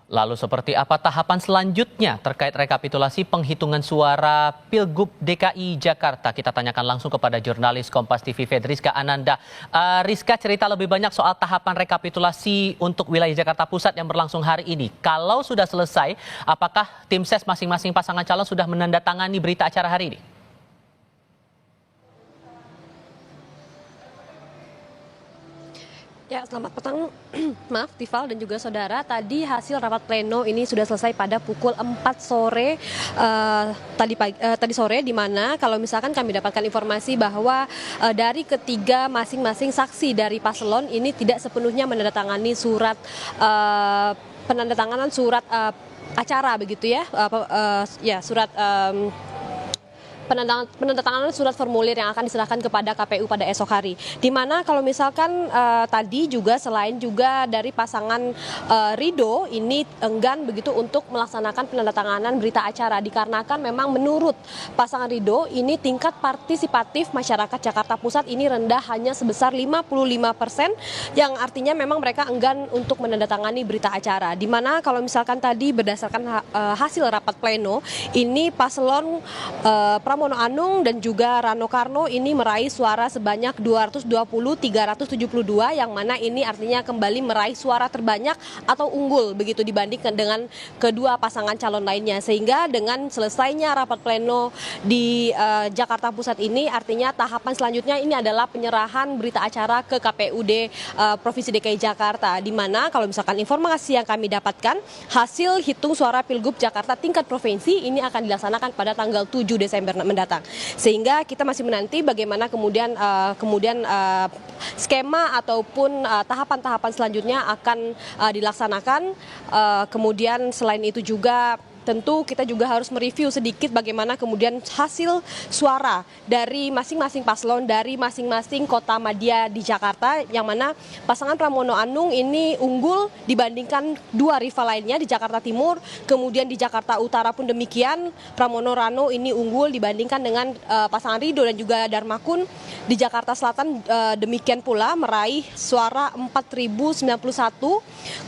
Lalu seperti apa tahapan selanjutnya terkait rekapitulasi penghitungan suara Pilgub DKI Jakarta? Kita tanyakan langsung kepada jurnalis Kompas TV Fedriska Ananda. Rizka, cerita lebih banyak soal tahapan rekapitulasi untuk wilayah Jakarta Pusat yang berlangsung hari ini. Kalau sudah selesai, apakah tim ses masing-masing pasangan calon sudah menandatangani berita acara hari ini? Ya, selamat petang, maaf Tifal dan juga saudara. Tadi hasil rapat pleno ini sudah selesai pada pukul 4 sore tadi sore, di mana kalau misalkan kami dapatkan informasi bahwa dari ketiga masing-masing saksi dari paslon ini tidak sepenuhnya menandatangani surat penandatanganan surat acara begitu ya, surat penandatanganan surat formulir yang akan diserahkan kepada KPU pada esok hari. Di mana kalau misalkan tadi juga selain juga dari pasangan Ridho ini enggan begitu untuk melaksanakan penandatanganan berita acara, dikarenakan memang menurut pasangan Ridho ini tingkat partisipatif masyarakat Jakarta Pusat ini rendah, hanya sebesar 55%, yang artinya memang mereka enggan untuk menandatangani berita acara. Di mana kalau misalkan tadi berdasarkan hasil rapat pleno ini paslon Pramono Anung dan juga Rano Karno ini meraih suara sebanyak 220.372, yang mana ini artinya kembali meraih suara terbanyak atau unggul begitu dibandingkan dengan kedua pasangan calon lainnya. Sehingga dengan selesainya rapat pleno di Jakarta Pusat ini artinya tahapan selanjutnya ini adalah penyerahan berita acara ke KPUD Provinsi DKI Jakarta, di mana kalau misalkan informasi yang kami dapatkan hasil hitung suara Pilgub Jakarta tingkat provinsi ini akan dilaksanakan pada tanggal 7 Desember mendatang. Sehingga kita masih menanti bagaimana kemudian skema ataupun tahapan-tahapan selanjutnya akan dilaksanakan. Kemudian selain itu juga tentu kita juga harus mereview sedikit bagaimana kemudian hasil suara dari masing-masing paslon dari masing-masing kota madya di Jakarta, yang mana pasangan Pramono Anung ini unggul dibandingkan dua rival lainnya di Jakarta Timur, kemudian di Jakarta Utara pun demikian Pramono Rano ini unggul dibandingkan dengan pasangan Ridho dan juga Darmakun. Di Jakarta Selatan demikian pula meraih suara 4.091,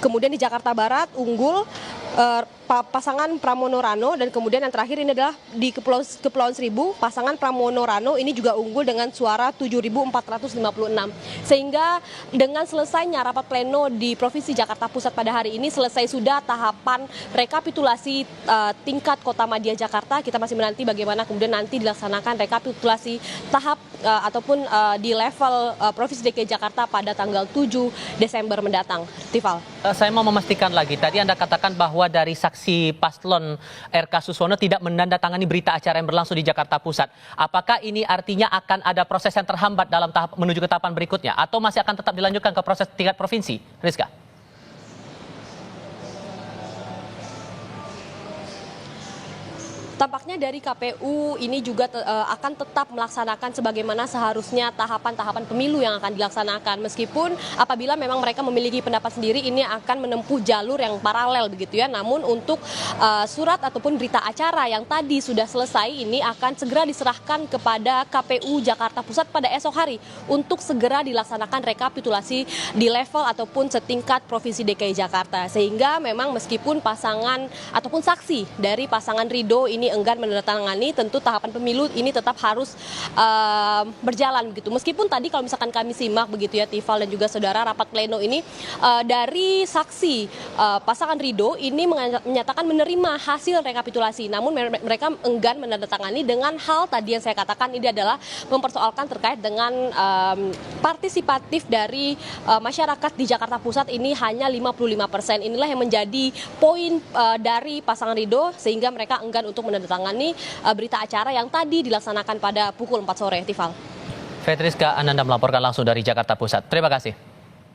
kemudian di Jakarta Barat unggul pasangan Pramono Rano, dan kemudian yang terakhir ini adalah di Kepulauan Seribu, pasangan Pramono Rano ini juga unggul dengan suara 7.456. Sehingga dengan selesainya rapat pleno di Provinsi Jakarta Pusat pada hari ini, selesai sudah tahapan rekapitulasi tingkat Kota Madya Jakarta. Kita masih menanti bagaimana kemudian nanti dilaksanakan rekapitulasi tahap ataupun di level Provinsi DKI Jakarta pada tanggal 7 Desember mendatang. Tifal. Saya mau memastikan lagi, tadi Anda katakan bahwa dari saksi paslon RK Suswono tidak menandatangani berita acara yang berlangsung di Jakarta Pusat. Apakah ini artinya akan ada proses yang terhambat dalam tahap menuju ke tahapan berikutnya, atau masih akan tetap dilanjutkan ke proses tingkat provinsi, Rizka? Tampaknya dari KPU ini juga akan tetap melaksanakan sebagaimana seharusnya tahapan-tahapan pemilu yang akan dilaksanakan. Meskipun apabila memang mereka memiliki pendapat sendiri, ini akan menempuh jalur yang paralel begitu ya. Namun untuk surat ataupun berita acara yang tadi sudah selesai ini akan segera diserahkan kepada KPU Jakarta Pusat pada esok hari untuk segera dilaksanakan rekapitulasi di level ataupun setingkat Provinsi DKI Jakarta. Sehingga memang meskipun pasangan ataupun saksi dari pasangan Ridho ini enggan menandatangani, tentu tahapan pemilu ini tetap harus berjalan begitu. Meskipun tadi kalau misalkan kami simak begitu ya Tifal dan juga saudara, rapat pleno ini dari saksi pasangan Ridho ini menyatakan menerima hasil rekapitulasi, namun mereka enggan menandatangani dengan hal tadi yang saya katakan, ini adalah mempersoalkan terkait dengan partisipatif dari masyarakat di Jakarta Pusat ini hanya 55%. Inilah yang menjadi poin dari pasangan Ridho, sehingga mereka enggan untuk menandatangani berita acara yang tadi dilaksanakan pada pukul 4 sore, Tifal. Fedriska Ananda melaporkan langsung dari Jakarta Pusat. Terima kasih.